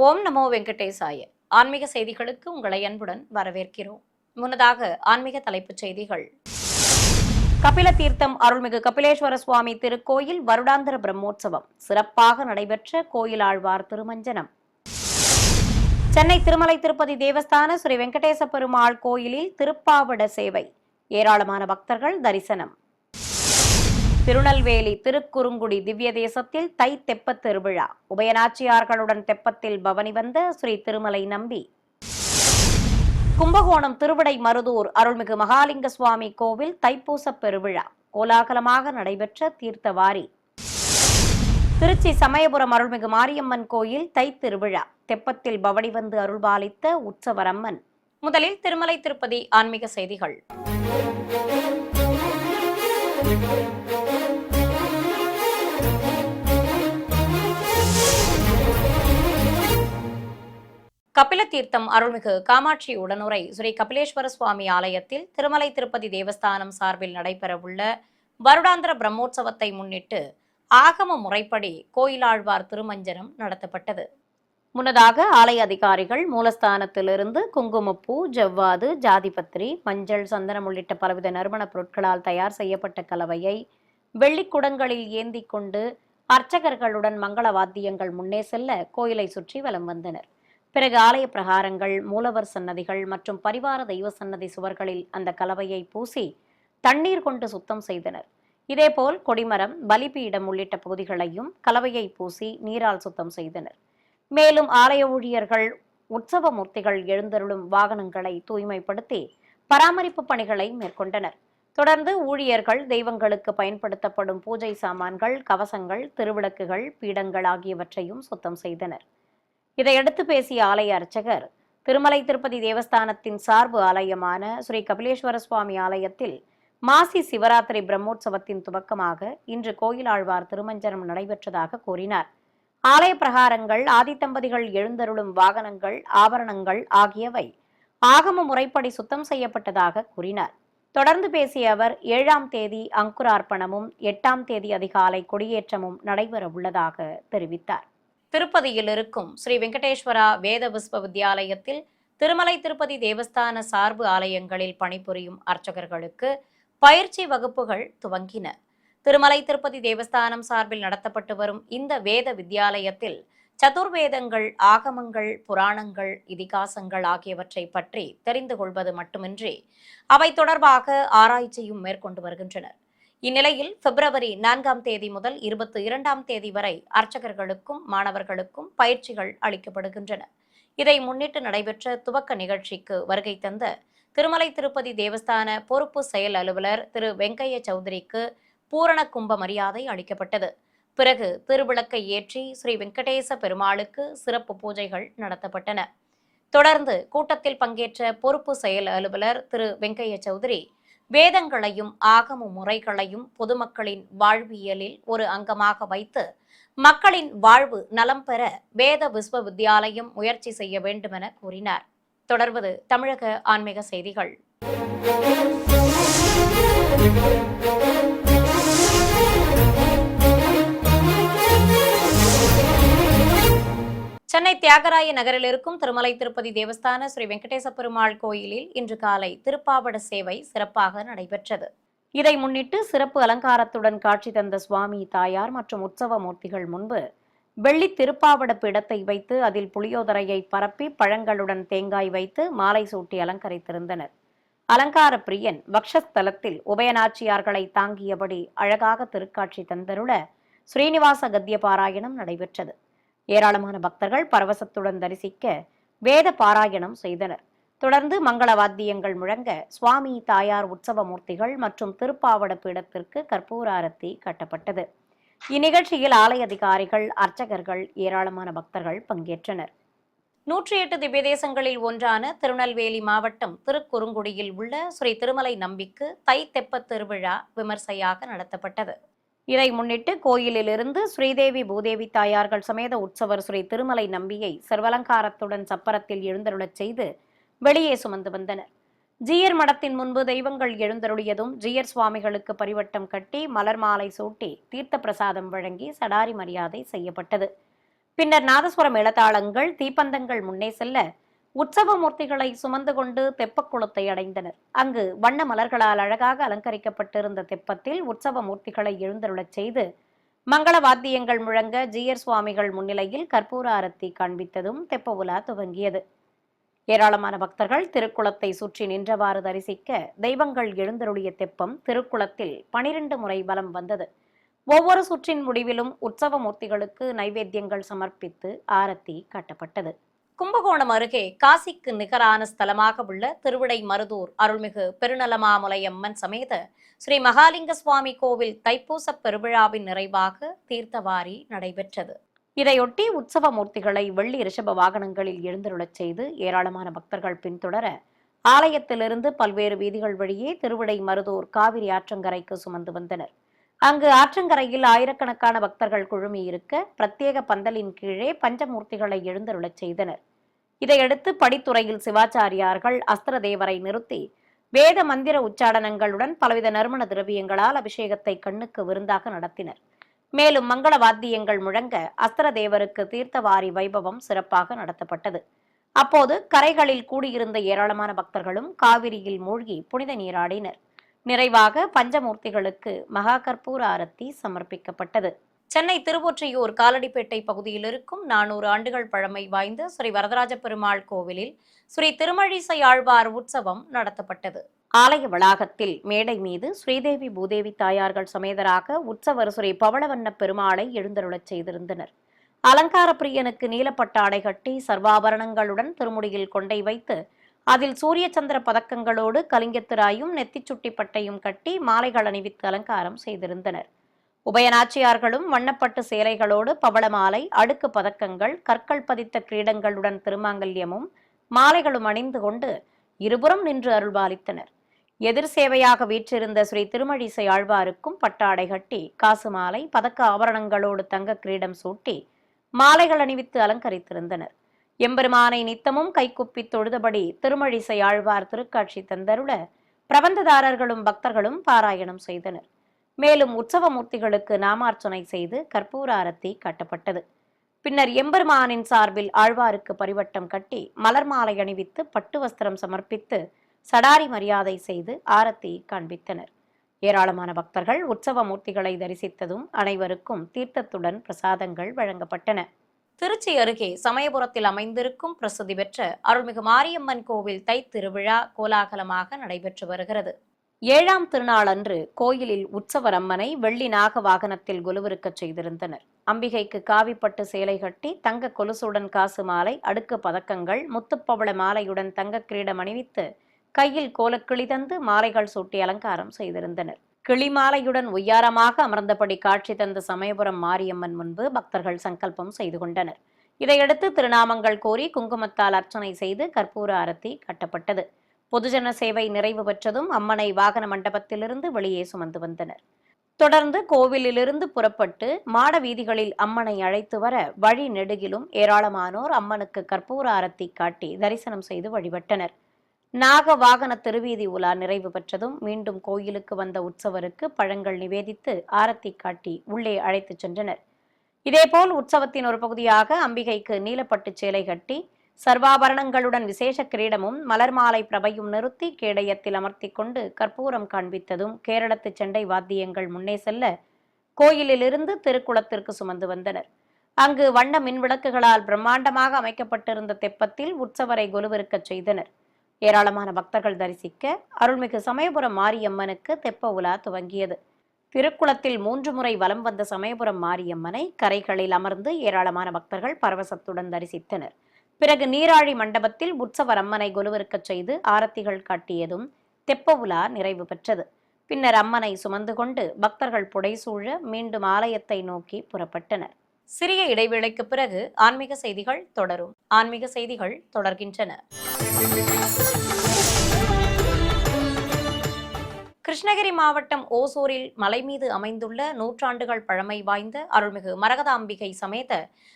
ஓம் நமோ வெங்கடேசாய. ஆன்மீக செய்திகளுக்கு உங்களை அன்புடன் வரவேற்கிறோம். முன்னதாக ஆன்மீக தலைப்புச் செய்திகள். கபில தீர்த்தம் அருள்மிகு கபிலேஸ்வர சுவாமி திருக்கோயில் வருடாந்திர பிரம்மோற்சவம் சிறப்பாக நடைபெற்ற கோயில் ஆழ்வார் திருமஞ்சனம். சென்னை திருமலை திருப்பதி தேவஸ்தான ஸ்ரீ வெங்கடேச பெருமாள் கோயிலில் திருப்பாவட சேவை, ஏராளமான பக்தர்கள் தரிசனம். திருநெல்வேலி திருக்குறுங்குடி திவ்ய தேசத்தில் தை தெப்பத் திருவிழா, உபயநாச்சியார்களுடன் தெப்பத்தில் பவனி வந்த ஸ்ரீ திருமலை நம்பி. கும்பகோணம் திருவிடை மருதூர் அருள்மிகு மகாலிங்க சுவாமி கோவில் தைப்பூச பெருவிழா கோலாகலமாக நடைபெற்ற தீர்த்தவாரி. திருச்சி சமயபுரம் அருள்மிகு மாரியம்மன் கோயில் தை திருவிழா, தெப்பத்தில் பவனி வந்து அருள்பாலித்த உற்சவரம்மன். முதலில் திருமலை திருப்பதி ஆன்மீக செய்திகள். கபில தீர்த்தம் அருள்மிகு காமாட்சி உடனுரை ஸ்ரீ கபிலேஸ்வர சுவாமி ஆலயத்தில் திருமலை திருப்பதி தேவஸ்தானம் சார்பில் நடைபெறவுள்ள வருடாந்திர பிரம்மோற்சவத்தை முன்னிட்டு ஆகம முறைப்படி கோயிலாழ்வார் திருமஞ்சனம் நடத்தப்பட்டது. முன்னதாக ஆலய அதிகாரிகள் மூலஸ்தானத்திலிருந்து குங்குமப்பூ, ஜவ்வாது, ஜாதிபத்திரி, மஞ்சள், சந்தனம் உள்ளிட்ட பலவித நறுமணப் பொருட்களால் தயார் செய்யப்பட்ட கலவையை வெள்ளிக்குடங்களில் ஏந்தி கொண்டு அர்ச்சகர்களுடன் மங்கள வாத்தியங்கள் முன்னே செல்ல கோயிலை சுற்றி வலம் வந்தனர். பிறகு ஆலய பிரகாரங்கள், மூலவர் சன்னதிகள் மற்றும் பரிவார தெய்வ சன்னதி சுவர்களில் அந்த கலவையை பூசி தண்ணீர் கொண்டு சுத்தம் செய்தனர். இதேபோல் கொடிமரம், பலிபீடம் உள்ளிட்ட பகுதிகளையும் கலவையை பூசி நீரால் சுத்தம் செய்தனர். மேலும் ஆலய ஊழியர்கள் உற்சவ மூர்த்திகள் எழுந்தருளும் வாகனங்களை தூய்மைப்படுத்தி பராமரிப்பு பணிகளை மேற்கொண்டனர். தொடர்ந்து ஊழியர்கள் தெய்வங்களுக்கு பயன்படுத்தப்படும் பூஜை சாமான்கள், கவசங்கள், திருவிளக்குகள், பீடங்கள் ஆகியவற்றையும் சுத்தம் செய்தனர். இதையடுத்து பேசிய ஆலய அர்ச்சகர், திருமலை திருப்பதி தேவஸ்தானத்தின் சார்பு ஆலயமான ஸ்ரீ கபிலேஸ்வர சுவாமி ஆலயத்தில் மாசி சிவராத்திரி பிரம்மோற்சவத்தின் துவக்கமாக இன்று கோயில் ஆழ்வார் திருமஞ்சனம் நடைபெற்றதாக கூறினார். ஆலய பிரகாரங்கள், ஆதித்தம்பதிகள் எழுந்தருளும் வாகனங்கள், ஆபரணங்கள் ஆகியவை ஆகம முறைப்படி சுத்தம் செய்யப்பட்டதாக கூறினார். தொடர்ந்து பேசிய அவர் 7ஆம் தேதி அங்குரார்ப்பணமும் 8ஆம் தேதி அதிகாலை கொடியேற்றமும் நடைபெற உள்ளதாக தெரிவித்தார். திருப்பதியில் இருக்கும் ஸ்ரீ வெங்கடேஸ்வரா வேத விஸ்வ வித்யாலயத்தில் திருமலை திருப்பதி தேவஸ்தான சார்பு ஆலயங்களில் பணிபுரியும் அர்ச்சகர்களுக்கு பயிற்சி வகுப்புகள் துவங்கின. திருமலை திருப்பதி தேவஸ்தானம் சார்பில் நடத்தப்பட்டு வரும் இந்த வேத வித்யாலயத்தில் சதுர்வேதங்கள், ஆகமங்கள், புராணங்கள், இதிகாசங்கள் ஆகியவற்றை பற்றி தெரிந்து கொள்வது மட்டுமின்றி அவை தொடர்பாக ஆராய்ச்சியும் மேற்கொண்டு வருகின்றனர். இந்நிலையில் பிப்ரவரி 4ஆம் தேதி முதல் 22ஆம் தேதி வரை அர்ச்சகர்களுக்கும் மாணவர்களுக்கும் பயிற்சிகள் அளிக்கப்படுகின்றன. இதை முன்னிட்டு நடைபெற்ற துவக்க நிகழ்ச்சிக்கு வருகை தந்த திருமலை திருப்பதி தேவஸ்தான பொறுப்பு செயல் அலுவலர் திரு வெங்கைய சௌத்ரிக்கு பூரண கும்ப மரியாதை அளிக்கப்பட்டது. பிறகு திருவிளக்கை ஏற்றி ஸ்ரீ வெங்கடேச பெருமாளுக்கு சிறப்பு பூஜைகள் நடத்தப்பட்டன. தொடர்ந்து கூட்டத்தில் பங்கேற்ற பொறுப்பு செயல் அலுவலர் திரு வெங்கைய சௌத்ரி வேதங்களையும் ஆகம முறைகளையும் பொதுமக்களின் வாழ்வியலில் ஒரு அங்கமாக வைத்து மக்களின் வாழ்வு நலம் பெற வேத விஸ்வ வித்யாலயம் முயற்சி செய்ய வேண்டுமென கூறினார். தொடர்வது தமிழக ஆன்மீக செய்திகள். சென்னை தியாகராய நகரில் இருக்கும் திருமலை திருப்பதி தேவஸ்தான ஸ்ரீ வெங்கடேச பெருமாள் கோயிலில் இன்று காலை திருப்பாவட சேவை சிறப்பாக நடைபெற்றது. இதை முன்னிட்டு சிறப்பு அலங்காரத்துடன் காட்சி தந்த சுவாமி தாயார் மற்றும் உற்சவ மூர்த்திகள் முன்பு வெள்ளி திருப்பாவட பீடத்தை வைத்து அதில் புளியோதரையை பரப்பி பழங்களுடன் தேங்காய் வைத்து மாலை சூட்டி அலங்கரித்திருந்தனர். அலங்கார பிரியன் வக்ஷஸ்தலத்தில் உபயநாச்சியார்களை தாங்கியபடி அழகாக திருக்காட்சி தந்தருள ஸ்ரீனிவாச கத்திய பாராயணம் நடைபெற்றது. ஏராளமான பக்தர்கள் பரவசத்துடன் தரிசிக்க வேத பாராயணம் செய்தனர். தொடர்ந்து மங்கள வாத்தியங்கள் முழங்க சுவாமி தாயார் உற்சவ மூர்த்திகள் மற்றும் திருப்பாவட பீடத்திற்கு கற்பூர ஆரத்தி கட்டப்பட்டது. இந்நிகழ்ச்சியில் ஆலய அதிகாரிகள், அர்ச்சகர்கள், ஏராளமான பக்தர்கள் பங்கேற்றனர். 108 திவ்ய தேசங்களில் ஒன்றான திருநெல்வேலி மாவட்டம் திருக்குறுங்குடியில் உள்ள ஸ்ரீ திருமலை நம்பிக்கு தை தெப்பத் திருவிழா விமர்சையாக நடத்தப்பட்டது. இதை முன்னிட்டு கோயிலிலிருந்து ஸ்ரீதேவி பூதேவி தாயார்கள் சமேத உற்சவர் ஸ்ரீ திருமலை நம்பியை சர்வலங்காரத்துடன் சப்பரத்தில் எழுந்தருளச் செய்து வெளியே சுமந்து வந்தனர். ஜீயர் மடத்தின் முன்பு தெய்வங்கள் எழுந்தருளியதும் ஜீயர் சுவாமிகளுக்கு பரிவட்டம் கட்டி மலர் மாலை சூட்டி தீர்த்த பிரசாதம் வழங்கி சடாரி மரியாதை செய்யப்பட்டது. பின்னர் நாதஸ்வர மேளதாளங்கள், தீப்பந்தங்கள் முன்னே செல்ல உற்சவ மூர்த்திகளை சுமந்து கொண்டு தெப்பக்குளத்தை அடைந்தனர். அங்கு வண்ண மலர்களால் அழகாக அலங்கரிக்கப்பட்டிருந்த தெப்பத்தில் உற்சவ மூர்த்திகளை எழுந்தருளச் செய்து மங்கள வாத்தியங்கள் முழங்க ஜீயர் சுவாமிகள் முன்னிலையில் கற்பூர ஆரத்தி காண்பித்ததும் தெப்ப உலா துவங்கியது. ஏராளமான பக்தர்கள் திருக்குளத்தை சுற்றி நின்றவாறு தரிசிக்க தெய்வங்கள் எழுந்தருளிய தெப்பம் திருக்குளத்தில் 12 முறை வலம் வந்தது. ஒவ்வொரு சுற்றின் முடிவிலும் உற்சவ மூர்த்திகளுக்கு நைவேத்தியங்கள் சமர்ப்பித்து ஆரத்தி காட்டப்பட்டது. கும்பகோணம் அருகே காசிக்கு நிகரான ஸ்தலமாக உள்ள திருவிடை மருதூர் அருள்மிகு பெருநலமாமுலையம்மன் சமேத ஸ்ரீ மகாலிங்க சுவாமி கோவில் தைப்பூச பெருவிழாவின் நிறைவாக தீர்த்தவாரி நடைபெற்றது. இதையொட்டி உற்சவ மூர்த்திகளை வெள்ளி ரிஷப வாகனங்களில் எழுந்தருளச் செய்து ஏராளமான பக்தர்கள் பின்தொடர ஆலயத்திலிருந்து பல்வேறு வீதிகள் வழியே திருவிடை மருதூர் காவிரி ஆற்றங்கரைக்கு சுமந்து வந்தனர். அங்கு ஆற்றங்கரையில் ஆயிரக்கணக்கான பக்தர்கள் குழுமியிருக்க பிரத்யேக பந்தலின் கீழே பஞ்சமூர்த்திகளை எழுந்தருளச் செய்தனர். இதையடுத்து படித்துறையில் சிவாச்சாரியார்கள் அஸ்திர தேவரை நிறுத்தி வேத மந்திர உச்சாடனங்களுடன் பலவித நறுமண திரவியங்களால் அபிஷேகத்தை கண்ணுக்கு விருந்தாக நடத்தினர். மேலும் மங்கள வாத்தியங்கள் முழங்க அஸ்திர தேவருக்கு தீர்த்தவாரி வைபவம் சிறப்பாக நடத்தப்பட்டது. அப்போது கரைகளில் கூடியிருந்த ஏராளமான பக்தர்களும் காவிரியில் மூழ்கி புனித நீராடினர். நிறைவாக பஞ்சமூர்த்திகளுக்கு மகா கற்பூர ஆரத்தி சமர்ப்பிக்கப்பட்டது. சென்னை திருவொற்றியூர் காலடிப்பேட்டை பகுதியில் இருக்கும் 400 ஆண்டுகள் பழமை வாய்ந்த ஸ்ரீ வரதராஜ பெருமாள் கோவிலில் ஸ்ரீ திருமழிசை ஆழ்வார் உற்சவம் நடத்தப்பட்டது. ஆலய வளாகத்தில் மேடை மீது ஸ்ரீதேவி பூதேவி தாயார்கள் சமேதராக உற்சவர் ஸ்ரீ பவளவண்ண பெருமாளை எழுந்தருளச் செய்திருந்தனர். அலங்கார பிரியனுக்கு நீலப்பட்டாடை கட்டி சர்வாபரணங்களுடன் திருமுடியில் கொண்டை வைத்து அதில் சூரிய சந்திர பதக்கங்களோடு கலிங்கத்திராயும் நெத்திச்சுட்டி பட்டையும் கட்டி மாலைகள் அணிவித்து அலங்காரம் செய்திருந்தனர். உபயநாச்சியார்களும் வண்ணப்பட்டு சேலைகளோடு பவளமாலை, அடுக்கு பதக்கங்கள், கற்கள் பதித்த கிரீடங்களுடன் திருமாங்கல்யமும் மாலைகளும் அணிந்து கொண்டு இருபுறம் நின்று அருள்பாலித்தனர். எதிர் சேவையாக வீற்றிருந்த ஸ்ரீ திருமழிசை ஆழ்வாருக்கும் பட்டாடை கட்டி காசு மாலை, பதக்க ஆபரணங்களோடு தங்க கிரீடம் சூட்டி மாலைகள் அணிவித்து அலங்கரித்திருந்தனர். எம்பெருமானை நித்தமும் கைக்குப்பி தொழுதபடி திருமழிசை ஆழ்வார் திருக்காட்சி தந்தருள பிரபந்ததாரர்களும் பக்தர்களும் பாராயணம் செய்தனர். மேலும் உற்சவ மூர்த்திகளுக்கு நாமார்ச்சனை செய்து கற்பூர ஆரத்தி காட்டப்பட்டது. பின்னர் எம்பெருமானின் சார்பில் ஆழ்வாருக்கு பரிவட்டம் கட்டி மலர் மாலை அணிவித்து பட்டு வஸ்திரம் சமர்ப்பித்து சடாரி மரியாதை செய்து ஆரத்தி காண்பித்தனர். ஏராளமான பக்தர்கள் உற்சவ மூர்த்திகளை தரிசித்ததும் அனைவருக்கும் தீர்த்தத்துடன் பிரசாதங்கள் வழங்கப்பட்டன. திருச்சி அருகே சமயபுரத்தில் அமைந்திருக்கும் பிரசித்தி பெற்ற அருள்மிகு மாரியம்மன் கோவில் தை திருவிழா கோலாகலமாக நடைபெற்று வருகிறது. 7ஆம் திருநாள் அன்று கோயிலில் உற்சவர் அம்மனை வெள்ளி நாக வாகனத்தில் கொலுவிருக்கச் செய்திருந்தனர். அம்பிகைக்கு காவிப்பட்டு சேலை கட்டி தங்க கொலுசுடன் காசு மாலை, அடுக்கு பதக்கங்கள், முத்துப்பவள மாலையுடன் தங்க கிரீடம் அணிவித்து கையில் கோலக்கிளி தந்து மாலைகள் சூட்டி அலங்காரம் செய்திருந்தனர். கிளிமாலையுடன் உய்யாரமாக அமர்ந்தபடி காட்சி தந்த சமயபுரம் மாரியம்மன் முன்பு பக்தர்கள் சங்கல்பம் செய்து கொண்டனர். இதையடுத்து திருநாமங்கள் கோரி குங்குமத்தால் அர்ச்சனை செய்து கற்பூர ஆரத்தி காட்டப்பட்டது. பொதுஜன சேவை நிறைவு பெற்றதும் அம்மனை வாகன மண்டபத்திலிருந்து வெளியே சுமந்து வந்தனர். தொடர்ந்து கோவிலிலிருந்து புறப்பட்டு மாட வீதிகளில் அம்மனை அழைத்து வர வழி நெடுகிலும் ஏராளமானோர் அம்மனுக்கு கற்பூர ஆரத்தி காட்டி தரிசனம் செய்து வழிபட்டனர். நாக வாகன திருவீதி உலா நிறைவு பெற்றதும் மீண்டும் கோயிலுக்கு வந்த உற்சவருக்கு பழங்கள் நிவேதித்து ஆரத்தி காட்டி உள்ளே அழைத்துச் சென்றனர். இதேபோல் உற்சவத்தின் ஒரு பகுதியாக அம்பிகைக்கு நீலப்பட்டு சேலை கட்டி சர்வாபரணங்களுடன் விசேஷ கிரீடமும் மலர் மாலை பிரபையும் நிறுத்தி கேடயத்தில் அமர்த்தி கொண்டு கற்பூரம் காண்பித்ததும் கேரளத்து செண்டை வாத்தியங்கள் முன்னே செல்ல கோயிலிலிருந்து திருக்குளத்திற்கு சுமந்து வந்தனர். அங்கு வண்ண மின் விளக்குகளால் பிரம்மாண்டமாக அமைக்கப்பட்டிருந்த தெப்பத்தில் உற்சவரை கொலுவிருக்கச் செய்தனர். ஏராளமான பக்தர்கள் தரிசிக்க அருள்மிகு சமயபுரம் மாரியம்மனுக்கு தெப்ப உலா துவங்கியது. திருக்குளத்தில் 3 முறை வலம் வந்த சமயபுரம் மாரியம்மனை கரைகளில் அமர்ந்து ஏராளமான பக்தர்கள் பரவசத்துடன் தரிசித்தனர். பிறகு நீராழி மண்டபத்தில் உற்சவர் அம்மனை கொலுவிருக்கச் செய்து ஆரத்திகள் காட்டியதும் தெப்ப உலா நிறைவு பெற்றது. பின்னர் அம்மனை சுமந்து கொண்டு பக்தர்கள் புடைசூழ மீண்டும் ஆலயத்தை நோக்கி புறப்பட்டனர். சிறிய இடைவேளைக்கு பிறகு ஆன்மீக செய்திகள் தொடரும். ஆன்மீக செய்திகள் தொடர்கின்றன. கிருஷ்ணகிரி மாவட்டம் ஓசூரில் மலை மீது அமைந்துள்ள 100 ஆண்டுகள் பழமை வாய்ந்த அருள்மிகு மரகதாம்பிகை சமேத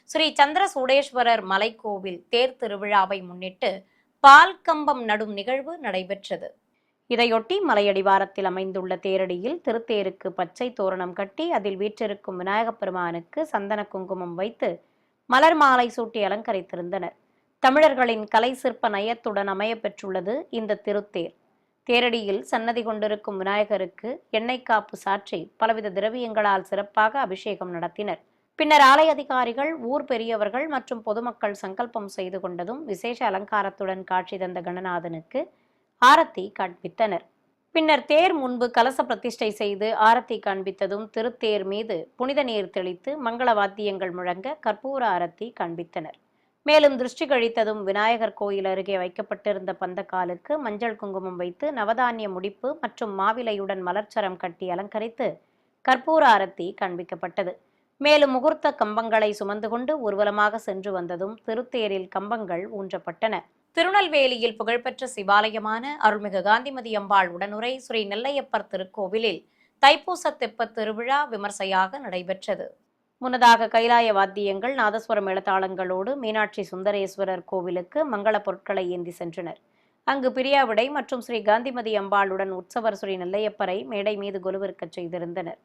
ஸ்ரீ சந்திர சூடேஸ்வரர் மலைக்கோவில் தேர் திருவிழாவை முன்னிட்டு பால் கம்பம் நடும் நிகழ்வு நடைபெற்றது. இதையொட்டி மலையடிவாரத்தில் அமைந்துள்ள தேரடியில் திருத்தேருக்கு பச்சை தோரணம் கட்டி அதில் வீற்றிருக்கும் விநாயகப் பெருமானுக்கு சந்தன குங்குமம் வைத்து மலர் மாலை சூட்டி அலங்கரித்திருந்தனர். தமிழர்களின் கலை சிற்ப நயத்துடன் அமைய பெற்றுள்ளது இந்த திருத்தேர். தேரடியில் சன்னதி கொண்டிருக்கும் விநாயகருக்கு எண்ணெய் காப்பு சாற்றி பலவித திரவியங்களால் சிறப்பாக அபிஷேகம் நடத்தினர். பின்னர் ஆலய அதிகாரிகள், ஊர் பெரியவர்கள் மற்றும் பொதுமக்கள் சங்கல்பம் செய்து கொண்டதும் விசேஷ அலங்காரத்துடன் காட்சி தந்த கணநாதனுக்கு ஆரத்தி காண்பித்தனர். பின்னர் தேர் முன்பு கலச பிரதிஷ்டை செய்து ஆரத்தி காண்பித்ததும் திருத்தேர் மீது புனித நீர் தெளித்து மங்கள வாத்தியங்கள் முழங்க கற்பூர ஆரத்தி காண்பித்தனர். மேலும் திருஷ்டி கழித்ததும் விநாயகர் கோயில் அருகே வைக்கப்பட்டிருந்த பந்தக்காலுக்கு மஞ்சள் குங்குமம் வைத்து நவதானிய முடிப்பு மற்றும் மாவிலையுடன் மலர்ச்சரம் கட்டி அலங்கரித்து கற்பூர ஆரத்தி காண்பிக்கப்பட்டது. மேலும் முகூர்த்த கம்பங்களை சுமந்து கொண்டு ஊர்வலமாக சென்று வந்ததும் திருத்தேரில் கம்பங்கள் ஊன்றப்பட்டன. திருநெல்வேலியில் புகழ்பெற்ற சிவாலயமான அருள்மிகு காந்திமதி அம்பாள் உடனுரை ஸ்ரீ நெல்லையப்பர் திருக்கோவிலில் தைப்பூச தெப்பத் திருவிழா விமர்சையாக நடைபெற்றது. முன்னதாக கைலாய வாத்தியங்கள், நாதஸ்வரம் மேளதாளங்களோடு மீனாட்சி சுந்தரேஸ்வரர் கோவிலுக்கு மங்கள பொருட்களை ஏந்தி சென்றனர். அங்கு பிரியாவிடை மற்றும் ஸ்ரீ காந்திமதி அம்பாளுடன் உற்சவர் ஸ்ரீ நெல்லையப்பரை மேடை மீது கொலுவிருக்கச் செய்திருந்தனர்.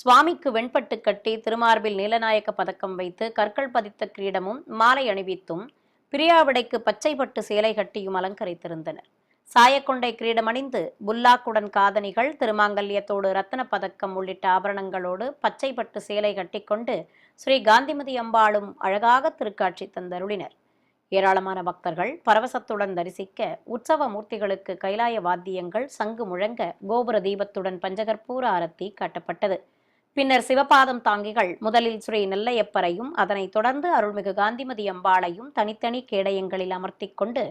சுவாமிக்கு வெண்பட்டு கட்டி திருமார்பில் நீலநாயக்க பதக்கம் வைத்து கற்கள் பதித்த கிரீடமும் மாலை அணிவித்தும் பிரியாவிடைக்கு பச்சை பட்டு சேலை கட்டியும் அலங்கரித்திருந்தனர். சாயக்கொண்டை கிரீடமணிந்து புல்லாக்குடன் காதணிகள், திருமாங்கல்யத்தோடு ரத்தன பதக்கம் உள்ளிட்ட ஆபரணங்களோடு பச்சை பட்டு சேலை கட்டிக்கொண்டு ஸ்ரீ காந்திமதி அம்பாளும் அழகாக திருக்காட்சி தந்தருளினர். ஏராளமான பக்தர்கள் பரவசத்துடன் தரிசிக்க உற்சவ மூர்த்திகளுக்கு கைலாய வாத்தியங்கள், சங்கு முழங்க கோபுர தீபத்துடன் பஞ்சகற்பூர ஆரத்தி காட்டப்பட்டது. பின்னர் சிவபாதம் தாங்கிகள் முதலில் ஸ்ரீ நெல்லையப்பரையும் அதனைத் தொடர்ந்து அருள்மிகு காந்திமதி அம்பாளையும் தனித்தனி கேடயங்களில் அமர்த்தி கொண்டு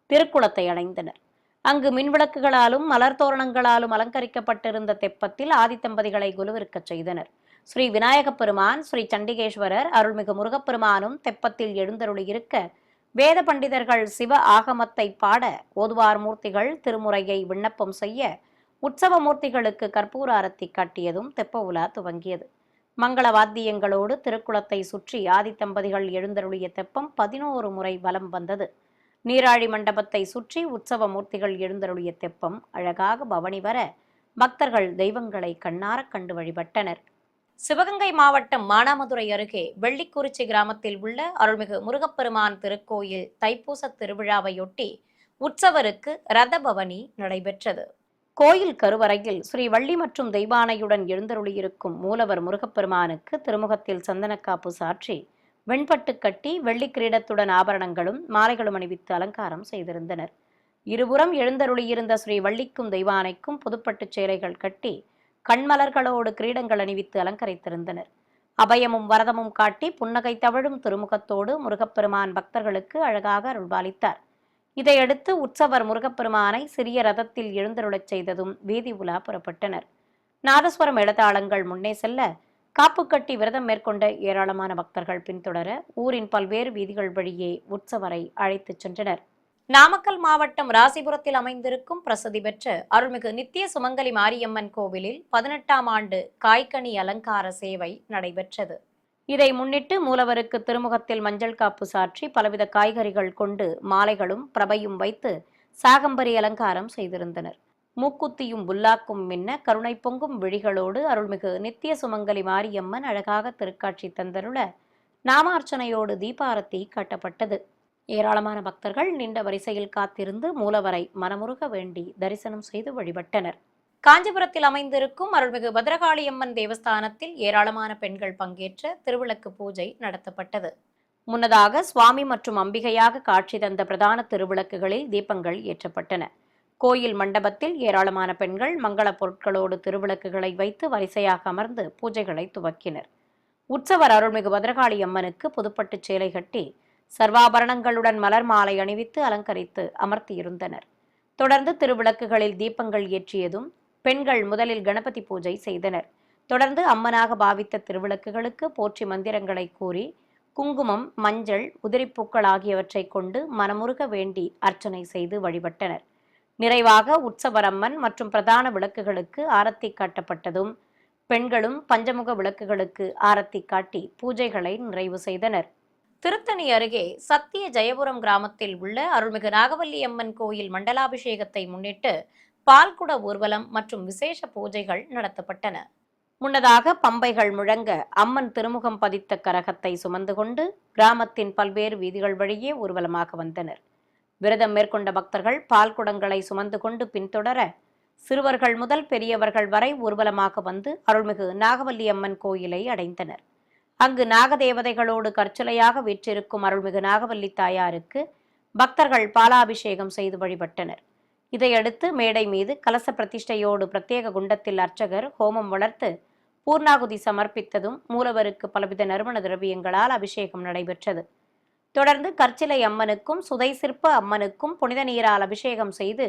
திருக்குளத்தை அடைந்தனர். அங்கு மின்விளக்குகளாலும் மலர் தோரணங்களாலும் அலங்கரிக்கப்பட்டிருந்த தெப்பத்தில் ஆதித்தம்பதிகளை குலுவிருக்கச் செய்தனர். ஸ்ரீ விநாயகப் பெருமான், ஸ்ரீ சண்டிகேஸ்வரர், அருள்மிகு முருகப்பெருமானும் தெப்பத்தில் எழுந்தருளியிருக்க வேத பண்டிதர்கள் சிவ ஆகமத்தை பாட, ஓதுவார் மூர்த்திகள் திருமுறையை விண்ணப்பம் செய்ய, உற்சவ மூர்த்திகளுக்கு கற்பூர ஆரத்தி காட்டியதும் தெப்ப உலா துவங்கியது. மங்கள வாத்தியங்களோடு திருக்குளத்தை சுற்றி ஆதித்தம்பதிகள் எழுந்தருளிய தெப்பம் 11 முறை வலம் வந்தது. நீராழி மண்டபத்தை சுற்றி உற்சவ மூர்த்திகள் எழுந்தருளிய தெப்பம் அழகாக பவனி வர பக்தர்கள் தெய்வங்களை கண்ணார கண்டு வழிபட்டனர். சிவகங்கை மாவட்டம் மானாமதுரை அருகே வெள்ளிக்குறிச்சி கிராமத்தில் உள்ள அருள்மிகு முருகப்பெருமான் திருக்கோயில் தைப்பூச திருவிழாவையொட்டி உற்சவருக்கு ரத பவனி நடைபெற்றது. கோயில் கருவறையில் ஸ்ரீ வள்ளி மற்றும் தெய்வானையுடன் எழுந்தருளியிருக்கும் மூலவர் முருகப்பெருமானுக்கு திருமுகத்தில் சந்தனக்காப்பு சாற்றி வெண்பட்டு கட்டி வெள்ளி கிரீடத்துடன் ஆபரணங்களும் மாலைகளும் அணிவித்து அலங்காரம் செய்திருந்தனர். இருபுறம் எழுந்தருளியிருந்த ஸ்ரீ வள்ளிக்கும் தெய்வானைக்கும் புதுப்பட்டு சேலைகள் கட்டி கண்மலர்களோடு கிரீடங்கள் அணிவித்து அலங்கரித்திருந்தனர். அபயமும் வரதமும் காட்டி புன்னகை தவழும் திருமுகத்தோடு முருகப்பெருமான் பக்தர்களுக்கு அழகாக அருள்பாலித்தார். இதையடுத்து உற்சவர் முருகப்பெருமானை சிறிய ரதத்தில் எழுந்தருளச் செய்ததும் வீதி உலா புறப்பட்டனர். நாதஸ்வரம் எழுத்தாளங்கள் முன்னே செல்ல காப்பு கட்டி விரதம் மேற்கொண்ட ஏராளமான பக்தர்கள் பின்தொடர ஊரின் பல்வேறு வீதிகள் வழியே உற்சவரை அழைத்துச் சென்றனர். நாமக்கல் மாவட்டம் ராசிபுரத்தில் அமைந்திருக்கும் பிரசித்தி பெற்ற அருள்மிகு நித்திய சுமங்கலி மாரியம்மன் கோவிலில் 18ஆம் ஆண்டு காய்கனி அலங்கார சேவை நடைபெற்றது. இதை முன்னிட்டு மூலவருக்கு திருமுகத்தில் மஞ்சள் காப்பு சாற்றி பலவித காய்கறிகள் கொண்டு மாலைகளும் பிரபையும் வைத்து சாகம்பரி அலங்காரம் செய்திருந்தனர். மூக்குத்தியும் புல்லாக்கும் மின்ன கருணை பொங்கும் விழிகளோடு அருள்மிகு நித்திய சுமங்கலி மாரியம்மன் அழகாக திருக்காட்சி தந்தருள நாமார்ச்சனையோடு தீபாரத்தி காட்டப்பட்டது. ஏராளமான பக்தர்கள் நீண்ட வரிசையில் காத்திருந்து மூலவரை மனமுருக வேண்டி தரிசனம் செய்து வழிபட்டனர். காஞ்சிபுரத்தில் அமைந்திருக்கும் அருள்மிகு பத்ரகாளியம்மன் தேவஸ்தானத்தில் ஏராளமான பெண்கள் பங்கேற்ற திருவிளக்கு பூஜை நடத்தப்பட்டது. முன்னதாக சுவாமி மற்றும் அம்பிகையாக காட்சி தந்த பிரதான திருவிளக்குகளில் தீபங்கள் ஏற்றப்பட்டன. கோயில் மண்டபத்தில் ஏராளமான பெண்கள் மங்கள பொருட்களோடு திருவிளக்குகளை வைத்து வரிசையாக அமர்ந்து பூஜைகளை துவக்கினர். உற்சவர் அருள்மிகு பத்ரகாளி அம்மனுக்கு புதுப்பட்டு சேலை கட்டி சர்வாபரணங்களுடன் மலர் மாலை அணிவித்து அலங்கரித்து அமர்த்தியிருந்தனர். தொடர்ந்து திருவிளக்குகளில் தீபங்கள் ஏற்றியதும் பெண்கள் முதலில் கணபதி பூஜை செய்தனர். தொடர்ந்து அம்மனாக பாவித்த திருவிளக்குகளுக்கு போற்றி மந்திரங்களை கூறி குங்குமம், மஞ்சள், உதிரிப்பூக்கள் ஆகியவற்றை கொண்டு மனமுருக வேண்டி அர்ச்சனை செய்து வழிபட்டனர். நிறைவாக உற்சவரம்மன் மற்றும் பிரதான விளக்குகளுக்கு ஆரத்தி காட்டப்பட்டதும் பெண்களும் பஞ்சமுக விளக்குகளுக்கு ஆரத்தி காட்டி பூஜைகளை நிறைவு செய்தனர். திருத்தணி அருகே சத்திய ஜெயபுரம் கிராமத்தில் உள்ள அருள்மிகு நாகவல்லி அம்மன் கோயில் மண்டலாபிஷேகத்தை முன்னிட்டு பால்குட ஊர்வலம் மற்றும் விசேஷ பூஜைகள் நடத்தப்பட்டன. முன்னதாக பம்பைகள் முழங்க அம்மன் திருமுகம் பதித்த கரகத்தை சுமந்து கொண்டு கிராமத்தின் பல்வேறு வீதிகள் வழியே ஊர்வலமாக வந்தனர். விரதம் மேற்கொண்ட பக்தர்கள் பால் குடங்களை சுமந்து கொண்டு பின்தொடர சிறுவர்கள் முதல் பெரியவர்கள் வரை ஊர்வலமாக வந்து அருள்மிகு நாகவல்லி அம்மன் கோயிலை அடைந்தனர். அங்கு நாகதேவதைகளோடு கற்சிலையாக வீற்றிருக்கும் அருள்மிகு நாகவல்லி தாயாருக்கு பக்தர்கள் பாலாபிஷேகம் செய்து வழிபட்டனர். இதையடுத்து மேடை மீது கலச பிரதிஷ்டையோடு பிரத்யேக குண்டத்தில் அர்ச்சகர் ஹோமம் வளர்த்து பூர்ணாகுதி சமர்ப்பித்ததும் மூலவருக்கு பலவித நறுமண திரவியங்களால் அபிஷேகம் நடைபெற்றது. தொடர்ந்து கற்சிலை அம்மனுக்கும் சுதை சிற்ப அம்மனுக்கும் புனித நீரால் அபிஷேகம் செய்து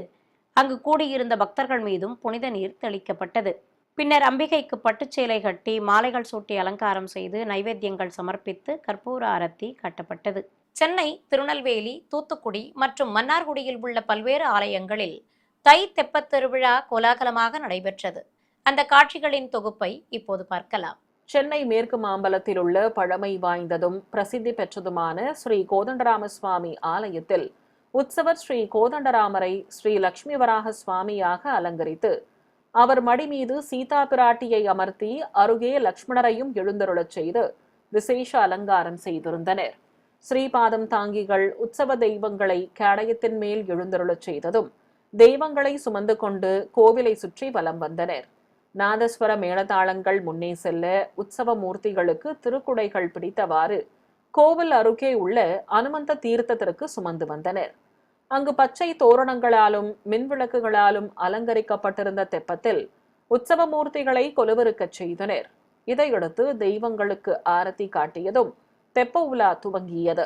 அங்கு கூடியிருந்த பக்தர்கள் மீதும் புனித நீர் தெளிக்கப்பட்டது. பின்னர் அம்பிகைக்கு பட்டுச்சேலை கட்டி மாலைகள் சூட்டி அலங்காரம் செய்து நைவேத்தியங்கள் சமர்ப்பித்து கற்பூர ஆரத்தி காட்டப்பட்டது. சென்னை, திருநெல்வேலி, தூத்துக்குடி மற்றும் மன்னார்குடியில் உள்ள பல்வேறு ஆலயங்களில் தை தெப்பத் திருவிழா கோலாகலமாக நடைபெற்றது. அந்த காட்சிகளின் தொகுப்பை இப்போது பார்க்கலாம். சென்னை மேற்கு மாம்பலத்தில் உள்ள பழமை வாய்ந்ததும் பிரசித்தி பெற்றதுமான ஸ்ரீ கோதண்டராம சுவாமி ஆலயத்தில் உற்சவர் ஸ்ரீ கோதண்டராமரை ஸ்ரீ லட்சுமி வராக சுவாமியாக அலங்கரித்து அவர் மடி மீது சீதா பிராட்டியை அமர்த்தி அருகே லக்ஷ்மணரையும் எழுந்தருளச் செய்து விசேஷ அலங்காரம் செய்திருந்தனர். ஸ்ரீபாதம் தாங்கிகள் உற்சவ தெய்வங்களை கேடயத்தின் மேல் எழுந்தருளச் செய்ததும் தெய்வங்களை சுமந்து கொண்டு கோவிலை சுற்றி வலம் வந்தனர். நாதஸ்வர மேளதாளங்கள் முன்னே செல்ல உற்சவ மூர்த்திகளுக்கு திருக்குடைகள் பிடித்தவாறு கோவில் அருகே உள்ள அனுமந்த தீர்த்தத்திற்கு சுமந்து வந்தனர். அங்கு பச்சை தோரணங்களாலும் மின்விளக்குகளாலும் அலங்கரிக்கப்பட்டிருந்த தெப்பத்தில் உற்சவ மூர்த்திகளை கொலுவிருக்கச் செய்தனர். இதையடுத்து தெய்வங்களுக்கு ஆரத்தி காட்டியதும் தெப்ப உலா துவங்கியது.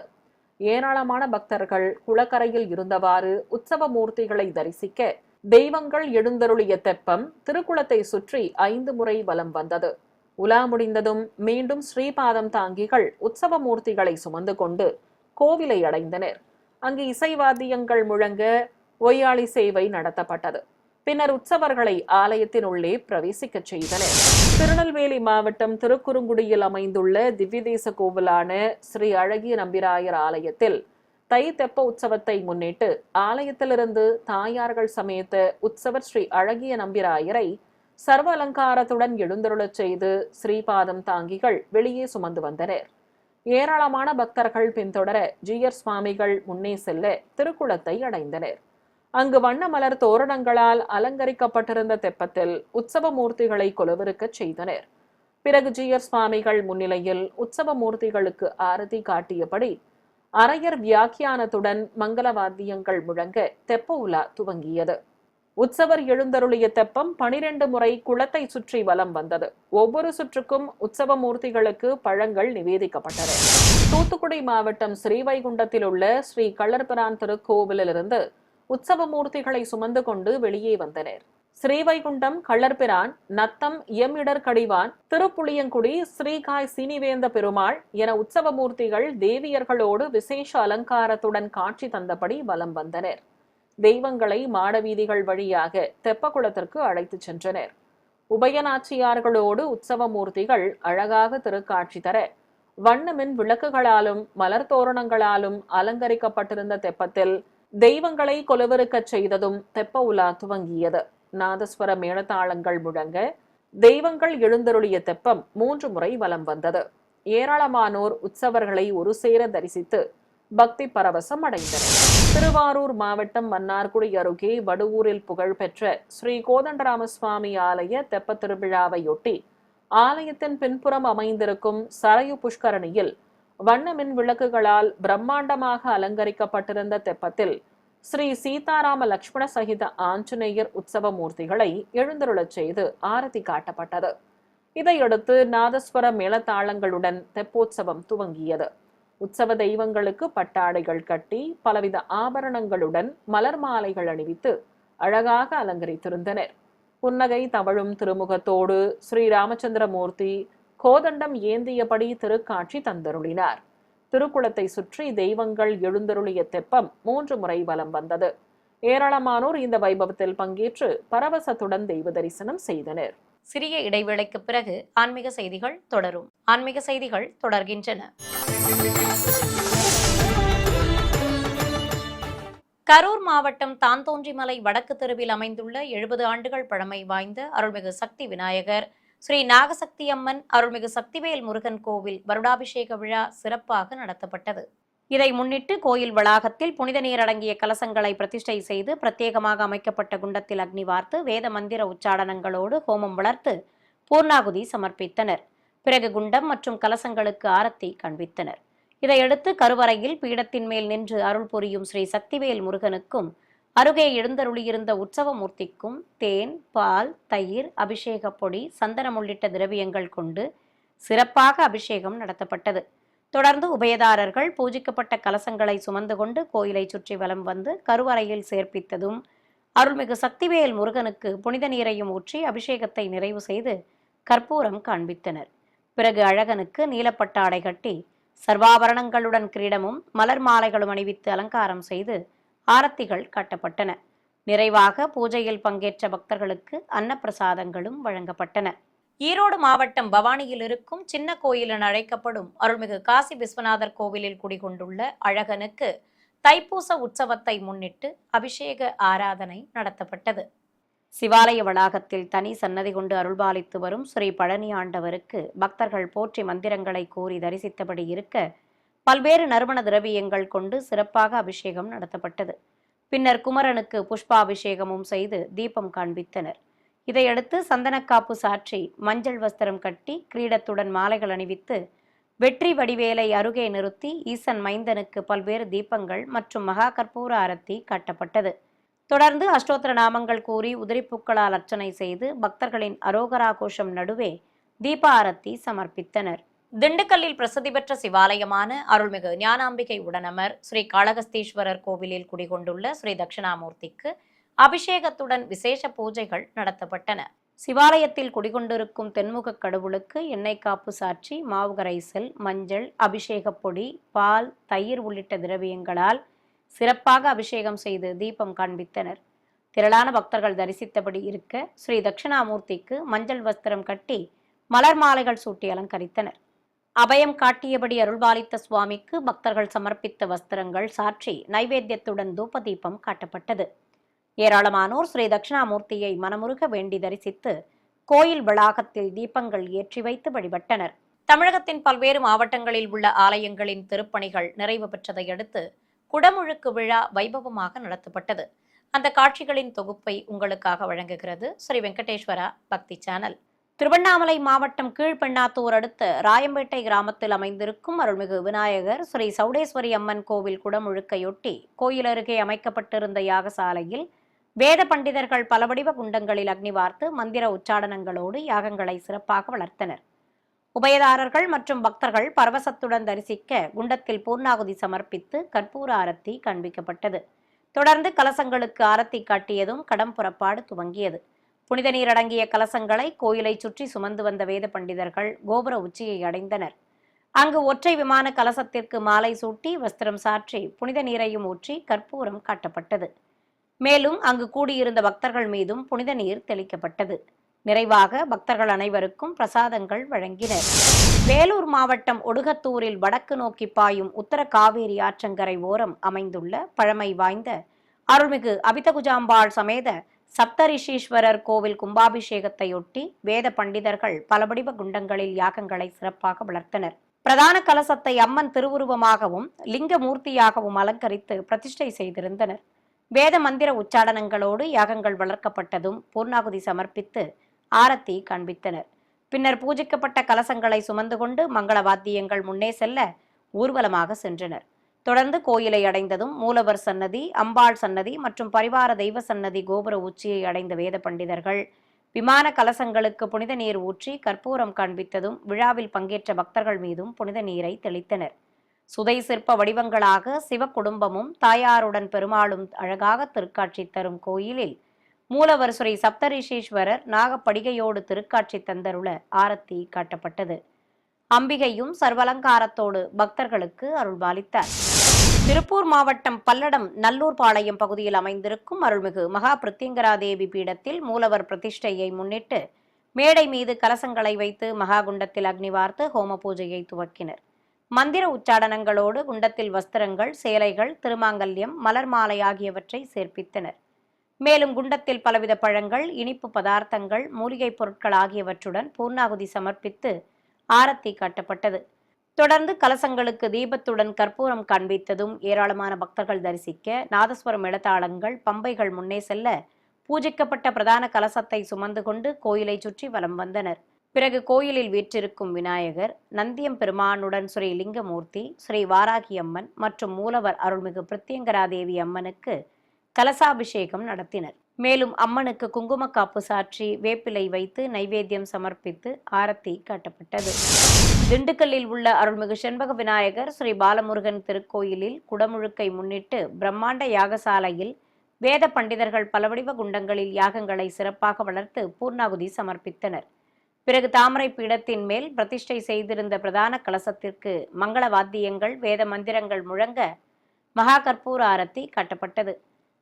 ஏராளமான பக்தர்கள் குளக்கரையில் இருந்தவாறு உற்சவ மூர்த்திகளை தரிசிக்க தெய்வங்கள் எழுந்தருளிய தெப்பம் திருக்குளத்தை சுற்றி 5 முறை வலம் வந்தது. உலா முடிந்ததும் மீண்டும் ஸ்ரீபாதம் தாங்கிகள் உற்சவ மூர்த்திகளை சுமந்து கொண்டு கோவிலை அடைந்தனர். அங்கு இசைவாத்தியங்கள் முழங்க ஒய்யாளி சேவை நடத்தப்பட்டது. பின்னர் உற்சவர்களை ஆலயத்தின் உள்ளே பிரவேசிக்க செய்தனர். திருநெல்வேலி மாவட்டம் திருக்குறுங்குடியில் அமைந்துள்ள திவ்யதேச கோவிலான ஸ்ரீ அழகிய நம்பிராயர் ஆலயத்தில் தை தெப்ப உற்சவத்தை முன்னிட்டு ஆலயத்திலிருந்து தாயார்கள் சமேத உற்சவர் ஸ்ரீ அழகிய நம்பிராயரை சர்வ அலங்காரத்துடன் எழுந்தருளச் செய்து ஸ்ரீபாதம் தாங்கிகள் வெளியே சுமந்து வந்தனர். ஏராளமான பக்தர்கள் பின்தொடர ஜீயர் சுவாமிகள் முன்னே செல்ல திருக்குளத்தை அடைந்தனர். அங்கு வண்ண மலர் தோரணங்களால் அலங்கரிக்கப்பட்டிருந்த தெப்பத்தில் உற்சவ மூர்த்திகளை கொலுவிருக்கச் செய்தனர். பிறகு ஜீயர் சுவாமிகள் முன்னிலையில் உற்சவ மூர்த்திகளுக்கு ஆரத்தி காட்டியபடி அரையர் வியாக்கியானத்துடன் மங்கள வாத்தியங்கள் முழங்க தெப்ப உலா துவங்கியது. உற்சவர் எழுந்தருளிய தெப்பம் 12 முறை குளத்தை சுற்றி வலம் வந்தது. ஒவ்வொரு சுற்றுக்கும் உற்சவ மூர்த்திகளுக்கு பழங்கள் நிவேதிக்கப்பட்டன. தூத்துக்குடி மாவட்டம் ஸ்ரீவைகுண்டத்தில் உள்ள ஸ்ரீ கள்ளர்பிரான் திருக்கோவிலிருந்து உற்சவ மூர்த்திகளை சுமந்து கொண்டு வெளியே வந்தனர். ஸ்ரீவைகுண்டம் கள்ளர்பிரான், நத்தம் எம் இடர்கடிவான், திருப்புளியங்குடி ஸ்ரீகாய் சீனிவேந்த பெருமாள் என உற்சவ மூர்த்திகள் தேவியர்களோடு விசேஷ அலங்காரத்துடன் காட்சி தந்தபடி வலம் வந்தனர். தெய்வங்களை மாடவீதிகள் வழியாக தெப்பகுளத்திற்கு அழைத்துச் சென்றனர். உபயநாச்சியார்களோடு உற்சவ மூர்த்திகள் அழகாக திருக்காட்சி தர வண்ணமின் விளக்குகளாலும் மலர் தோரணங்களாலும் அலங்கரிக்கப்பட்டிருந்த தெப்பத்தில் தெய்வங்களை கொலுவிருக்கச் செய்ததும் தெப்ப உலா துவங்கியது. நாதஸ்வர மேளதாளங்கள் முழங்க தெய்வங்கள் எழுந்தருளிய தெப்பம் 3 முறை வலம் வந்தது. ஏராளமானோர் உற்சவர்களை ஒரு சேர தரிசித்து பக்தி பரவசம் அடைந்தனர். திருவாரூர் மாவட்டம் மன்னார்குடி அருகே வடுவூரில் புகழ்பெற்ற ஸ்ரீ கோதண்டராம சுவாமி ஆலய தெப்ப திருவிழாவையொட்டி ஆலயத்தின் பின்புறம் அமைந்திருக்கும் சரயு புஷ்கரணியில் வண்ண மின் விளக்குகளால் பிரம்மாண்டமாக அலங்கரிக்கப்பட்டிருந்த தெப்பத்தில் ஸ்ரீ சீதாராம லக்ஷ்மண சகித ஆஞ்சநேயர் உற்சவ மூர்த்திகளை எழுந்தருளச் செய்து ஆரத்தி காட்டப்பட்டது. இதையடுத்து நாதஸ்வர மேளதாளங்களுடன் தெப்போற்சவம் துவங்கியது. உற்சவ தெய்வங்களுக்கு பட்டாடைகள் கட்டி பலவித ஆபரணங்களுடன் மலர் மாலைகள் அணிவித்து அழகாக அலங்கரித்திருந்தனர். புன்னகை தவழும் திருமுகத்தோடு ஸ்ரீ ராமச்சந்திரமூர்த்தி கோதண்டம் ஏந்தியபடி திருக்காட்சி தந்தருளினார். திருக்குளத்தை சுற்றி தெய்வங்கள் எழுந்தருளிய தெப்பம் 3 முறை வலம் வந்தது. ஏராளமானோர் இந்த வைபவத்தில் பங்கேற்று பரவசத்துடன் தெய்வ தரிசனம் செய்தனர். சிறிய இடைவேளைக்கு பிறகு ஆன்மீக செய்திகள் தொடரும். ஆன்மீக செய்திகள் தொடர்கின்றன. கரூர் மாவட்டம் தான்தோன்றிமலை வடக்கு தெருவில் அமைந்துள்ள 70 ஆண்டுகள் பழமை வாய்ந்த அருள்மிகு சக்தி விநாயகர் ஸ்ரீ நாகசக்தி அம்மன் அருள்மிகு சக்திவேல் முருகன் கோவில் வருடாபிஷேக விழா சிறப்பாக நடத்தப்பட்டது. இதை முன்னிட்டு கோயில் வளாகத்தில் புனித நீர் அடங்கிய கலசங்களை பிரதிஷ்டை செய்து பிரத்யேகமாக அமைக்கப்பட்ட குண்டத்தில் அக்னி வார்த்து வேத மந்திர உச்சாடனங்களோடு ஹோமம் வளர்த்து பூர்ணாகுதி சமர்ப்பித்தனர். பிறகு குண்டம் மற்றும் கலசங்களுக்கு ஆரத்தி காண்பித்தனர். இதையடுத்து கருவறையில் பீடத்தின் மேல் நின்று அருள் புரியும் ஸ்ரீ சக்திவேல் முருகனுக்கும் அருகே எழுந்தருளியிருந்த உற்சவ மூர்த்திக்கும் தேன், பால், தயிர், அபிஷேக பொடி, சந்தனம் உள்ளிட்ட திரவியங்கள் கொண்டு சிறப்பாக அபிஷேகம் நடத்தப்பட்டது. தொடர்ந்து உபயதாரர்கள் பூஜிக்கப்பட்ட கலசங்களை சுமந்து கொண்டு கோயிலை சுற்றி வலம் வந்து கருவறையில் சேர்ப்பித்ததும் அருள்மிகு சக்திவேல் முருகனுக்கு புனித நீரையும் ஊற்றி அபிஷேகத்தை நிறைவு செய்து கற்பூரம் காண்பித்தனர். பிறகு அழகனுக்கு நீலப்பட்டாடை கட்டி சர்வாபரணங்களுடன் கிரீடமும் மலர் மாலைகளும் அணிவித்து அலங்காரம் செய்து ஆரத்திகள் காட்டப்பட்டன. நிறைவாக பூஜையில் பங்கேற்ற பக்தர்களுக்கு அன்னப்பிரசாதங்களும் வழங்கப்பட்டன. ஈரோடு மாவட்டம் பவானியில் இருக்கும் சின்ன கோயில் என அழைக்கப்படும் அருள்மிகு காசி விஸ்வநாதர் கோவிலில் குடிகொண்டுள்ள அழகனுக்கு தைப்பூச உற்சவத்தை முன்னிட்டு அபிஷேக ஆராதனை நடத்தப்பட்டது. சிவாலய வளாகத்தில் தனி சன்னதி கொண்டு அருள்பாலித்து வரும் ஸ்ரீ பழனி ஆண்டவருக்கு பக்தர்கள் போற்றி மந்திரங்களை கூறி தரிசித்தபடி இருக்க பல்வேறு நறுமண திரவியங்கள் கொண்டு சிறப்பாக அபிஷேகம் நடத்தப்பட்டது. பின்னர் குமரனுக்கு புஷ்பாபிஷேகமும் செய்து தீபம் காண்பித்தனர். இதையடுத்து சந்தனக்காப்பு சாற்றி மஞ்சள் வஸ்திரம் கட்டி கிரீடத்துடன் மாலைகள் அணிவித்து வெற்றி வடிவேலை அருகே நிறுத்தி ஈசன் மைந்தனுக்கு பல்வேறு தீபங்கள் மற்றும் மகா கற்பூர ஆரத்தி காட்டப்பட்டது. தொடர்ந்து அஷ்டோத்திர நாமங்கள் கூறி உதிரிப்பூக்களால் அர்ச்சனை செய்து பக்தர்களின் அரோகரா கோஷம் நடுவே தீப ஆரத்தி சமர்ப்பித்தனர். திண்டுக்கல்லில் பிரசித்தி பெற்ற சிவாலயமான அருள்மிகு ஞானாம்பிகை உடனமர் ஸ்ரீ காளகஸ்தீஸ்வரர் கோவிலில் குடிகொண்டுள்ள ஸ்ரீ தட்சிணாமூர்த்திக்கு அபிஷேகத்துடன் விசேஷ பூஜைகள் நடத்தப்பட்டன. சிவாலயத்தில் குடிகொண்டிருக்கும் தென்முக கடவுளுக்கு எண்ணெய் காப்பு சாற்றி மாவு கரைசல், மஞ்சள், அபிஷேக பொடி, பால், தயிர் உள்ளிட்ட திரவியங்களால் சிறப்பாக அபிஷேகம் செய்து தீபம் காண்பித்தனர். திரளான பக்தர்கள் தரிசித்தபடி இருக்க ஸ்ரீ தட்சிணாமூர்த்திக்கு மஞ்சள் வஸ்திரம் கட்டி மலர் மாலைகள் சூட்டி அலங்கரித்தனர். அபயம் காட்டியபடி அருள்பாலித்த சுவாமிக்கு பக்தர்கள் சமர்ப்பித்த வஸ்திரங்கள் சாற்றி நைவேத்தியத்துடன் தூப தீபம் காட்டப்பட்டது. ஏராளமானோர் ஸ்ரீ தட்சிணாமூர்த்தியை மனமுருக வேண்டி தரிசித்து கோயில் வளாகத்தில் தீபங்கள் ஏற்றி வைத்து வழிபட்டனர். தமிழகத்தின் பல்வேறு மாவட்டங்களில் உள்ள ஆலயங்களின் திருப்பணிகள் நிறைவு பெற்றதை அடுத்து குடமுழுக்கு விழா வைபவமாக நடத்தப்பட்டது. அந்த காட்சிகளின் தொகுப்பை உங்களுக்காக வழங்குகிறது ஸ்ரீ வெங்கடேஸ்வரா பக்தி சேனல். திருவண்ணாமலை மாவட்டம் கீழ்பெண்ணாத்தூர் அடுத்த ராயம்பேட்டை கிராமத்தில் அமைந்திருக்கும் அருள்மிகு விநாயகர் ஸ்ரீ சௌடேஸ்வரி அம்மன் கோவில் குடமுழுக்கையொட்டி கோயில் அருகே அமைக்கப்பட்டிருந்த யாகசாலையில் வேத பண்டிதர்கள் பல வடிவ குண்டங்களில் அக்னி வார்த்து மந்திர உச்சாடனங்களோடு யாகங்களை சிறப்பாக வளர்த்தனர். உபயதாரர்கள் மற்றும் பக்தர்கள் பரவசத்துடன் தரிசிக்க குண்டத்தில் பூர்ணாகுதி சமர்ப்பித்து கற்பூர ஆரத்தி காண்பிக்கப்பட்டது. தொடர்ந்து கலசங்களுக்கு ஆரத்தி காட்டியதும் கடம் புறப்பாடு துவங்கியது. புனித நீர் அடங்கிய கலசங்களை கோயிலை சுற்றி சுமந்து வந்த வேத பண்டிதர்கள் கோபுர உச்சியை அடைந்தனர். அங்கு ஒற்றை விமான கலசத்திற்கு மாலை சூட்டி வஸ்திரம் சாற்றி புனித நீரையும் ஊற்றி கற்பூரம் காட்டப்பட்டது. மேலும் அங்கு கூடியிருந்த பக்தர்கள் மீதும் புனித நீர் தெளிக்கப்பட்டது. நிறைவாக பக்தர்கள் அனைவருக்கும் பிரசாதங்கள் வழங்கினர். வேலூர் மாவட்டம் ஒடுகத்தூரில் வடக்கு நோக்கி பாயும் உத்தர காவேரி ஆற்றங்கரை ஓரம் அமைந்துள்ள பழமை வாய்ந்த அருள்மிகு அபிதகுஜாம்பாள் சமேத சப்தரிஷீஸ்வரர் கோவில் கும்பாபிஷேகத்தையொட்டி வேத பண்டிதர்கள் பலவடிவ குண்டங்களில் யாகங்களை சிறப்பாக வளர்த்தனர். பிரதான கலசத்தை அம்மன் திருவுருவமாகவும் லிங்க மூர்த்தியாகவும் அலங்கரித்து பிரதிஷ்டை செய்திருந்தனர். வேத மந்திர உச்சாடனங்களோடு யாகங்கள் வளர்க்கப்பட்டதும் பூர்ணாகுதி சமர்ப்பித்து ஆரத்தி காண்பித்தனர். பின்னர் பூஜிக்கப்பட்ட கலசங்களை சுமந்து கொண்டு மங்கள வாத்தியங்கள் முன்னே செல்ல ஊர்வலமாக சென்றனர். தொடர்ந்து கோயிலை அடைந்ததும் மூலவர் சன்னதி, அம்பாள் சன்னதி மற்றும் பரிவார தெய்வ சன்னதி கோபுர உச்சியை அடைந்த வேத பண்டிதர்கள் விமான கலசங்களுக்கு புனித நீர் ஊற்றி கற்பூரம் காண்பித்ததும் விழாவில் பங்கேற்ற பக்தர்கள் மீதும் புனித நீரை தெளித்தனர். சுதை சிற்ப வடிவங்களாக சிவ குடும்பமும் தாயாருடன் பெருமாளும் அழகாக திருக்காட்சி தரும் கோயிலில் மூலவர் ஸ்ரீ சப்தரிஷீஸ்வரர் நாகப்படிகையோடு திருக்காட்சி தந்தருள ஆரத்தி காட்டப்பட்டது. அம்பிகையும் சர்வலங்காரத்தோடு பக்தர்களுக்கு அருள்பாலித்தார். திருப்பூர் மாவட்டம் பல்லடம் நல்லூர் பாளையம் பகுதியில் அமைந்திருக்கும் அருள்மிகு மகா பிரித்திங்கரா தேவி பீடத்தில் மூலவர் பிரதிஷ்டையை முன்னிட்டு மேடை மீது கலசங்களை வைத்து மகாகுண்டத்தில் அக்னி வார்த்து ஹோம பூஜையை துவக்கினர். மந்திர உச்சாடனங்களோடு குண்டத்தில் வஸ்திரங்கள், சேலைகள், திருமாங்கல்யம், மலர் மாலை ஆகியவற்றை சேர்ப்பித்தனர். மேலும் குண்டத்தில் பலவித பழங்கள், இனிப்பு பதார்த்தங்கள், மூலிகைப் பொருட்கள் ஆகியவற்றுடன் பூர்ணாகுதி சமர்ப்பித்து ஆரத்தி காட்டப்பட்டது. தொடர்ந்து கலசங்களுக்கு தீபத்துடன் கற்பூரம் காண்பித்ததும் ஏராளமான பக்தர்கள் தரிசிக்க நாதஸ்வரம் மேளதாளங்கள், பம்பைகள் முன்னே செல்ல பூஜிக்கப்பட்ட பிரதான கலசத்தை சுமந்து கொண்டு கோயிலை சுற்றி வலம் வந்தனர். பிறகு கோயிலில் வீற்றிருக்கும் விநாயகர், நந்தியம் பெருமானுடன் ஸ்ரீ லிங்கமூர்த்தி, ஸ்ரீ வாராகி அம்மன் மற்றும் மூலவர் அருள்மிகு பிரித்யங்கராதேவி அம்மனுக்கு கலசாபிஷேகம் நடத்தினர். மேலும் அம்மனுக்கு குங்குமக்காப்பு சாற்றி வேப்பிலை வைத்து நைவேத்தியம் சமர்ப்பித்து ஆரத்தி காட்டப்பட்டது. திண்டுக்கல்லில் உள்ள அருள்மிகு செண்பக விநாயகர் ஸ்ரீ பாலமுருகன் திருக்கோயிலில் குடமுழுக்கை முன்னிட்டு பிரம்மாண்ட யாகசாலையில் வேத பண்டிதர்கள் பலவடிவ குண்டங்களில் யாகங்களை சிறப்பாக வளர்த்து பூர்ணாகுதி சமர்ப்பித்தனர். பிறகு தாமரை பீடத்தின் மேல் பிரதிஷ்டை செய்திருந்த பிரதான கலசத்திற்கு மங்கள வாத்தியங்கள், வேத மந்திரங்கள் முழங்க மகா கற்பூர ஆரத்தி காட்டப்பட்டது.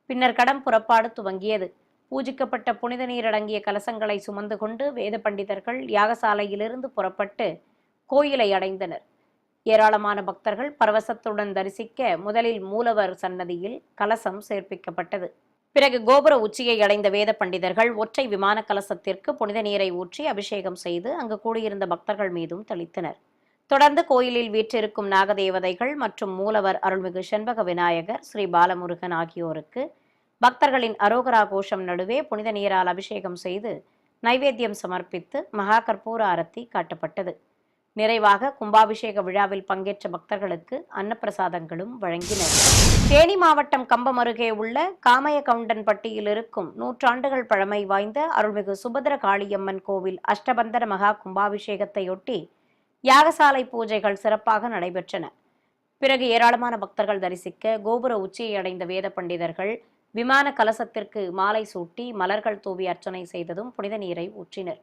பின்னர் கடம் புறப்பாடு துவங்கியது. பூஜிக்கப்பட்ட புனித நீரடங்கிய கலசங்களை சுமந்து கொண்டு வேத பண்டிதர்கள் யாகசாலையிலிருந்து புறப்பட்டு கோயிலை அடைந்தனர். ஏராளமான பக்தர்கள் பரவசத்துடன் தரிசிக்க முதலில் மூலவர் சன்னதியில் கலசம் சேர்ப்பிக்கப்பட்டது. பிறகு கோபுர உச்சியை அடைந்த வேத பண்டிதர்கள் ஒற்றை விமான கலசத்திற்கு புனித நீரை ஊற்றி அபிஷேகம் செய்து அங்கு கூடியிருந்த பக்தர்கள் மீதும் தெளித்தனர். தொடர்ந்து கோயிலில் வீற்றிருக்கும் நாகதேவதைகள் மற்றும் மூலவர் அருள்மிகு செண்பக விநாயகர், ஸ்ரீ பாலமுருகன் ஆகியோருக்கு பக்தர்களின் அரோகரா கோஷம் நடுவே புனித நீரால் அபிஷேகம் செய்து நைவேத்தியம் சமர்ப்பித்து மகா கற்பூர ஆரத்தி காட்டப்பட்டது. நிறைவாக கும்பாபிஷேக விழாவில் பங்கேற்ற பக்தர்களுக்கு அன்னப்பிரசாதங்களும் வழங்கினர். தேனி மாவட்டம் கம்பம் அருகே உள்ள காமையகவுண்டன்பட்டியில் இருக்கும் 100 ஆண்டுகள் பழமை வாய்ந்த அருள்மிகு சுபத்ர காளியம்மன் கோவில் அஷ்டபந்தன மகா கும்பாபிஷேகத்தையொட்டி யாகசாலை பூஜைகள் சிறப்பாக நடைபெற்றன. பிறகு ஏராளமான பக்தர்கள் தரிசிக்க கோபுர உச்சியை அடைந்த வேத பண்டிதர்கள் விமான கலசத்திற்கு மாலை சூட்டி மலர்கள் தூவி அர்ச்சனை செய்ததும் புனித நீரை ஊற்றினர்.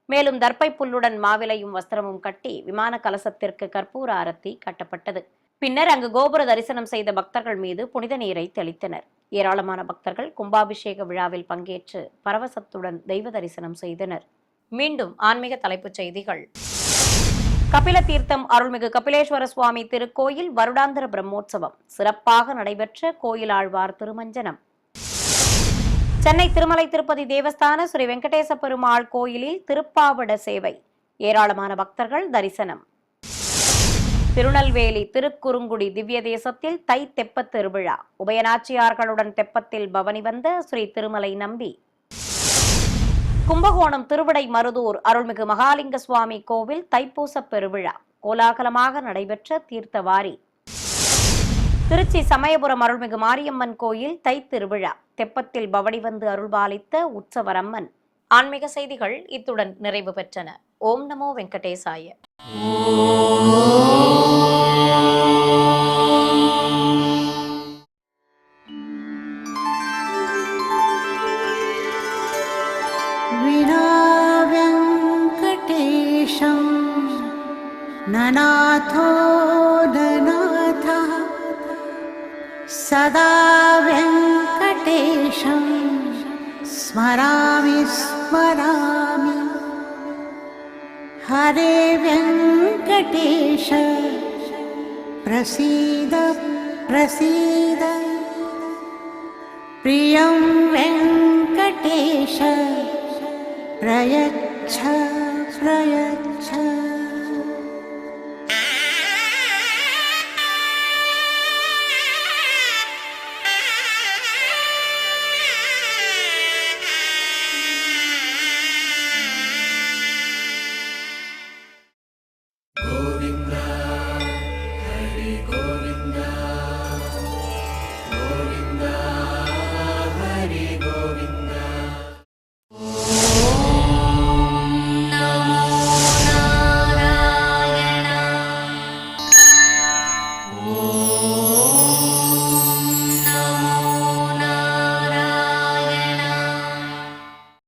மேலும் தர்ப்பை புல்லுடன் மாவிலையும் வஸ்திரமும் கட்டி விமான கலசத்திற்கு கற்பூர ஆரத்தி காட்டப்பட்டது. பின்னர் அங்கு கோபுர தரிசனம் செய்த பக்தர்கள் மீது புனித நீரை தெளித்தனர். ஏராளமான பக்தர்கள் கும்பாபிஷேக விழாவில் பங்கேற்று பரவசத்துடன் தெய்வ தரிசனம் செய்தனர். மீண்டும் ஆன்மீக தலைப்புச் செய்திகள். கபில தீர்த்தம் அருள்மிகு கபிலேஸ்வர சுவாமி திருக்கோயில் வருடாந்திர பிரம்மோற்சவம் சிறப்பாக நடைபெற்ற கோயில் ஆழ்வார் திருமஞ்சனம். சென்னை திருமலை திருப்பதி தேவஸ்தான ஸ்ரீ வெங்கடேச பெருமாள் கோயிலில் திருப்பாவட சேவை, ஏராளமான பக்தர்கள் தரிசனம். திருநெல்வேலி திருக்குறுங்குடி திவ்ய தேசத்தில் தை தெப்பத் திருவிழா, உபயநாச்சியார்களுடன் தெப்பத்தில் பவனி வந்த ஸ்ரீ திருமலை நம்பி. கும்பகோணம் திருவிடை மருதூர் அருள்மிகு மகாலிங்க சுவாமி கோவில் தைப்பூச பெருவிழா, கோலாகலமாக நடைபெற்ற தீர்த்தவாரி. திருச்சி சமயபுரம் அருள்மிகு மாரியம்மன் கோயில் தை திருவிழா, தெப்பத்தில் பவனி வந்து அருள்பாலித்த உற்சவரம்மன். ஆன்மீக செய்திகள் இத்துடன் நிறைவு பெற்றன. ஓம் நமோ வெங்கடேசாய. विना वेङ्कटेशं ननाथो ननाथः सदा वेङ्कटेशं स्मरामि स्मरामि हरे वेङ्कटेश प्रसीद प्रसीद प्रियं वेङ्कटेश प्रयच्छ प्रयच्छ।